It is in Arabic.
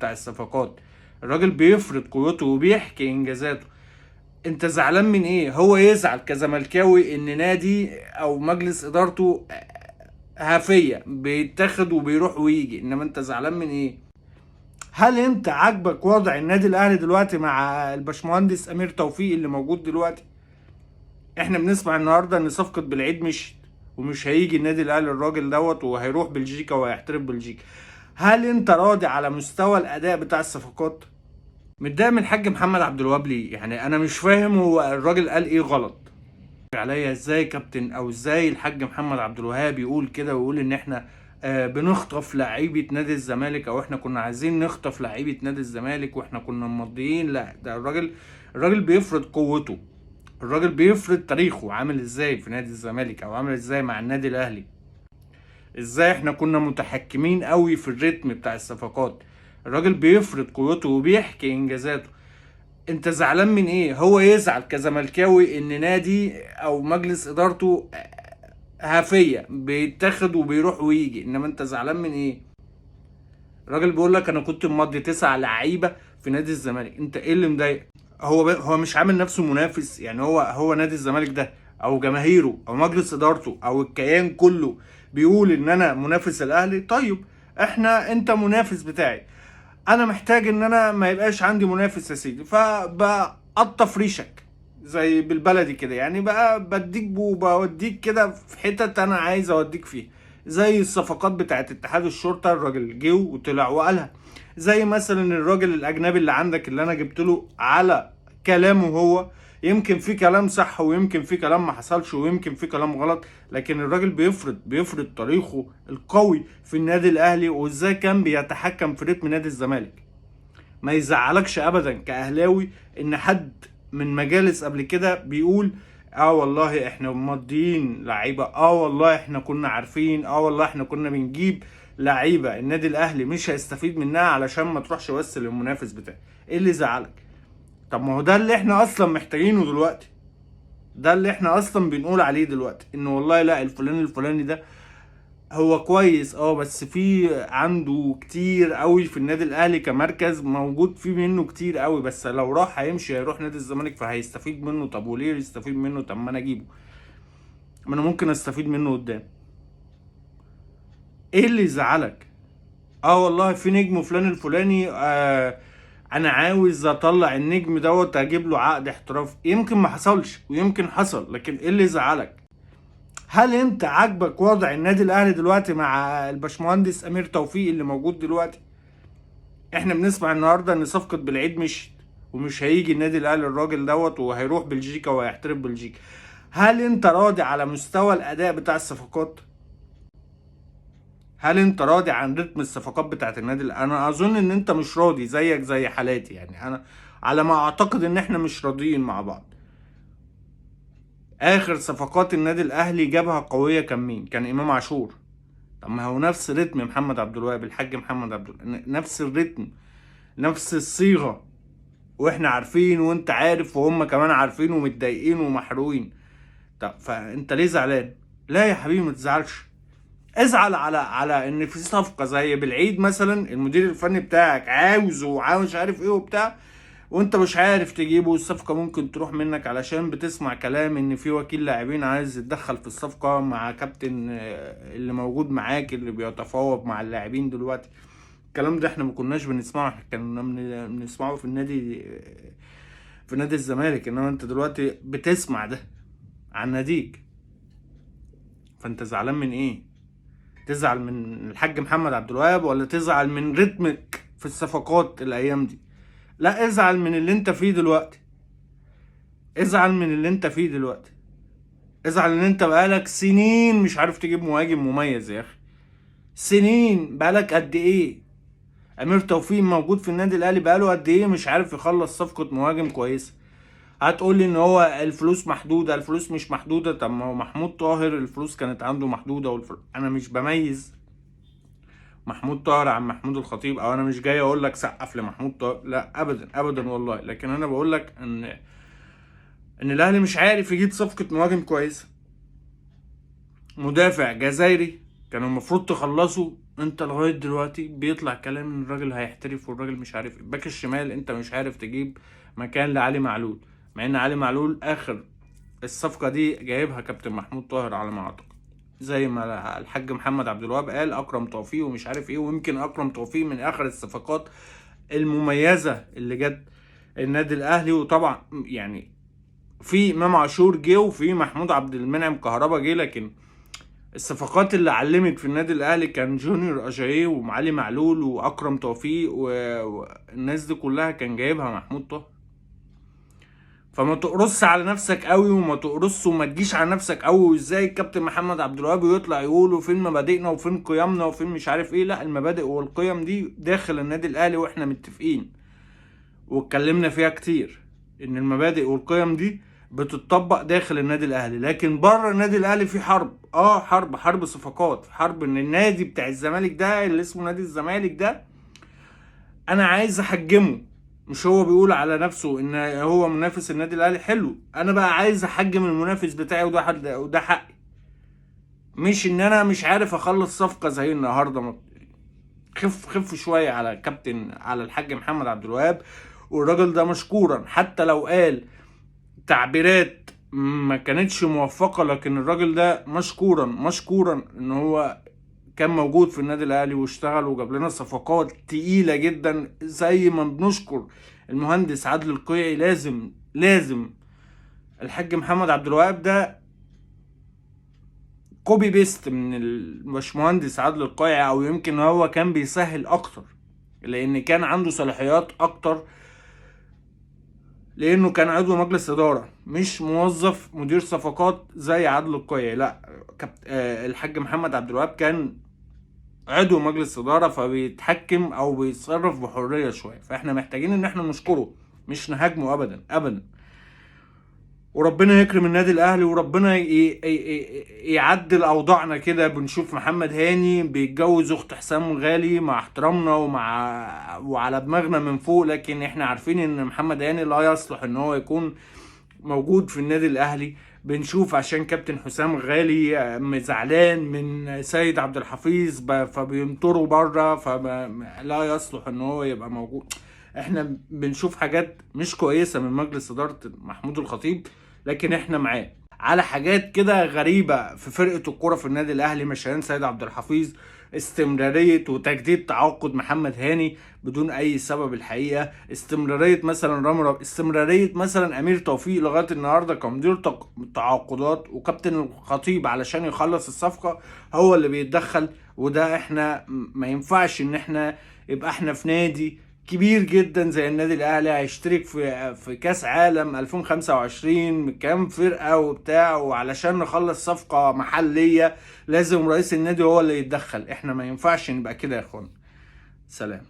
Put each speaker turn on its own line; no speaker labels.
بتاع الصفقات. الراجل بيفرض قوته وبيحكي انجازاته. انت زعلان من ايه؟ هو يزعل كزملكاوي ان نادي او مجلس ادارته هافية بيتاخد وبيروح ويجي، انما انت زعلان من ايه؟ هل انت عاجبك وضع النادي الاهلي دلوقتي مع الباشمهندس امير توفيق اللي موجود دلوقتي؟ احنا بنسمع النهارده ان صفقة بالعيد مشيت ومش هيجي النادي الاهلي الراجل دوت، وهيروح بلجيكا وهيحترف بلجيكا. هل انت راضي على مستوى الاداء بتاع الصفقات؟ متضايق من الحاج محمد عبد الوهاب ليه؟ يعني انا مش فاهم هو الراجل قال ايه غلط عليا. ازاي كابتن او ازاي الحاج محمد عبد الوهاب يقول كده ويقول ان احنا بنخطف لعيبه نادي الزمالك، او احنا كنا عايزين نخطف لعيبه نادي الزمالك واحنا كنا ممضيين؟ لا، ده الراجل بيفرض قوته. الراجل بيفرض تاريخه عامل ازاي في نادي الزمالك او عامل ازاي مع النادي الاهلي. ازاي احنا كنا متحكمين قوي في الريتم بتاع الصفقات. الراجل بيفرض قوته وبيحكي انجازاته. انت زعلان من ايه؟ هو يزعل كزملكاوي ان نادي او مجلس ادارته هافية بيتاخد وبيروح ويجي، انما انت زعلان من ايه؟ الراجل بيقول لك انا كنت ممضي 9 لعيبه في نادي الزمالك. انت ايه اللي مضايق؟ هو مش عامل نفسه منافس؟ يعني هو نادي الزمالك ده او جماهيره او مجلس ادارته او الكيان كله بيقول ان انا منافس الاهلي؟ طيب انت منافس بتاعي، انا محتاج ان انا ما يبقاش عندي منافس يا سيدي، فبقطف ريشك زي بالبلدي كده، يعني بقى بديك بوديك كده في حتت انا عايز اوديك فيها. زي الصفقات بتاعت اتحاد الشرطه، الراجل جه وطلع وقالها. زي مثلا الراجل الاجنبي اللي عندك اللي انا جبت له على كلامه هو، يمكن في كلام صح ويمكن في كلام ما حصلش ويمكن في كلام غلط، لكن الراجل بيفرض تاريخه القوي في النادي الاهلي وازاي كان بيتحكم في رتم نادي الزمالك. ما يزعلكش ابدا كاهلاوي ان حد من مجالس قبل كده بيقول اه والله احنا ماضيين لعيبه، اه والله احنا كنا عارفين، اه والله احنا كنا بنجيب لعيبه النادي الاهلي مش هيستفيد منها علشان ما تروحش بس للمنافس بتاعه. ايه اللي زعلك؟ طب ما هو ده اللي احنا اصلا محتاجينه دلوقتي. ده اللي احنا اصلا بنقول عليه دلوقتي، ان والله لا، الفلاني ده هو كويس بس في عنده كتير قوي في النادي الاهلي كمركز موجود فيه منه كتير قوي، بس لو راح هيروح نادي الزمالك فهيستفيد منه. طب وليه يستفيد منه؟ طب ما انا اجيبه، ما انا ممكن استفيد منه قدام. ايه اللي يزعلك؟ والله في نجم فلان الفلاني، انا عاوز اطلع النجم دوت اجيب له عقد احتراف. يمكن ما حصلش ويمكن حصل، لكن ايه اللي يزعلك؟ هل انت عاجبك وضع النادي الاهلي دلوقتي مع الباشمهندس امير توفيق اللي موجود دلوقتي؟ احنا بنسمع النهارده ان صفقة بالعيد مشيت ومش هيجي النادي الاهلي الراجل دوت، وهيروح بلجيكا وهيحترف بلجيكا. هل انت راضي على مستوى الاداء بتاع الصفقات؟ هل انت راضي عن رتم الصفقات بتاعت النادي الاهلي؟ انا اظن ان انت مش راضي، زيك زي حالاتي، يعني انا على ما اعتقد ان احنا مش راضيين مع بعض. اخر صفقات النادي الاهلي جابها قوية كان مين؟ كان امام عاشور. طب ما هو نفس رتم محمد عبد الوهاب، الحاج محمد عبد الوهاب، نفس الرتم، نفس الصيغة، واحنا عارفين وانت عارف وهم كمان عارفين ومتضايقين ومحروقين. طب فانت ليه زعلان؟ لا يا حبيبي ما تزعلش. ازعل على ان في صفقة زي بالعيد مثلا المدير الفني بتاعك عاوزه وعاوز عارف ايه وبتاع، وانت مش عارف تجيبه، والصفقة ممكن تروح منك علشان بتسمع كلام ان في وكيل لاعبين عايز يتدخل في الصفقة مع كابتن اللي موجود معاك اللي بيتفاوض مع اللاعبين دلوقتي. الكلام ده احنا ما كناش بنسمعه، احنا كنا بنسمعه في النادي، في نادي الزمالك، انما انت دلوقتي بتسمع ده عن ناديك. فانت زعلان من ايه؟ تزعل من الحاج محمد عبد الوهاب ولا تزعل من رتمك في الصفقات الايام دي؟ لا، ازعل من اللي انت فيه دلوقتي. ازعل من اللي انت فيه دلوقتي. ازعل ان انت بقالك سنين مش عارف تجيب مهاجم مميز يا اخي. سنين، بقالك قد ايه؟ امير توفيق موجود في النادي الاهلي بقاله قد ايه مش عارف يخلص صفقة مهاجم كويسة؟ هتقول لي ان هو الفلوس محدودة، الفلوس مش محدودة. طب ما هو محمود طاهر الفلوس كانت عنده محدودة انا مش بميز محمود طاهر عن محمود الخطيب، او انا مش جاي اقول لك سقف لمحمود طاهر، لا ابدا ابدا والله، لكن انا بقول لك ان الاهلي مش عارف يجيب صفقة مهاجم كويسة. مدافع جزائري كانوا المفروض تخلصوا انت لغايه دلوقتي بيطلع كلام ان الراجل هيحترف والراجل مش عارف ايه. باك الشمال انت مش عارف تجيب مكان لعلي معلول، مع ان علي معلول اخر الصفقه دي جايبها كابتن محمود طاهر على ما اعتقد، زي ما الحاج محمد عبد الوهاب قال اكرم توفيق ومش عارف ايه. ويمكن اكرم توفيق من اخر الصفقات المميزه اللي جت النادي الاهلي. وطبعا يعني في امام عاشور جه وفي محمود عبد المنعم كهربا جه، لكن الصفقات اللي علمت في النادي الاهلي كان جونيور اجاييه وعلي معلول واكرم توفيق والناس دي كلها كان جايبها محمود طاهر. فما تقرص على نفسك قوي وما تقرص وما تجيش على نفسك قوي. وازاي الكابتن محمد عبد الوهاب يطلع يقول فين مبادئنا وفين قيمنا وفين مش عارف ايه. لا، المبادئ والقيم دي داخل النادي الاهلي واحنا متفقين واتكلمنا فيها كتير ان المبادئ والقيم دي بتطبق داخل النادي الاهلي. لكن بره النادي الاهلي في حرب، حرب صفقات، حرب ان النادي بتاع الزمالك ده اللي اسمه نادي الزمالك ده انا عايز احجمه. مش هو بيقول على نفسه ان هو منافس النادي الاهلي؟ حلو، انا بقى عايز احجم المنافس بتاعي وده حقي. مش ان انا مش عارف اخلص صفقه زي النهارده. خف شويه على كابتن، على الحاج محمد عبد الوهاب. والراجل ده مشكورا حتى لو قال تعبيرات ما كانتش موفقة، لكن الراجل ده مشكورا ان هو كان موجود في النادي الاهلي واشتغل وجاب لنا صفقات تقيلة جدا. زي ما بنشكر المهندس عادل القيعي، لازم الحاج محمد عبد الوهاب ده كوبي بيست من الباشمهندس عادل القيعي، او يمكن هو كان بيسهل اكتر لان كان عنده صلاحيات اكتر، لانه كان عضو مجلس اداره مش موظف مدير صفقات زي عادل القيعي. لا، الحاج محمد عبد الوهاب كان عضو مجلس اداره فبيتحكم او بيتصرف بحريه شويه. فاحنا محتاجين ان احنا نشكره مش نهاجمه ابدا. وربنا يكرم النادي الاهلي وربنا يعدل اوضاعنا كده. بنشوف محمد هاني بيتجوز اخت حسام غالي، مع احترامنا وعلى دماغنا من فوق، لكن احنا عارفين ان محمد هاني لا يصلح ان هو يكون موجود في النادي الاهلي. بنشوف عشان كابتن حسام غالي زعلان من سيد عبد الحفيظ فبينطروا بره، فلا يصلح ان هو يبقى موجود. احنا بنشوف حاجات مش كويسة من مجلس ادارة محمود الخطيب، لكن احنا معاه على حاجات كده غريبة في فرقة الكرة في النادي الاهلي. مشيان سيد عبد الحفيظ، استمرارية وتجديد تعاقد محمد هاني بدون اي سبب الحقيقة، استمرارية مثلا استمرارية مثلا امير توفيق لغاية النهاردة كمدير تعاقدات، وكابتن الخطيب علشان يخلص الصفقة هو اللي بيتدخل. وده احنا ما ينفعش ان احنا يبقى احنا في نادي كبير جدا زي النادي الاهلي هيشترك في كاس عالم 2025 كام فرقه وبتاع، وعلشان نخلص صفقه محليه لازم رئيس النادي هو اللي يتدخل. احنا ما ينفعش نبقى كده يا اخوان. سلام.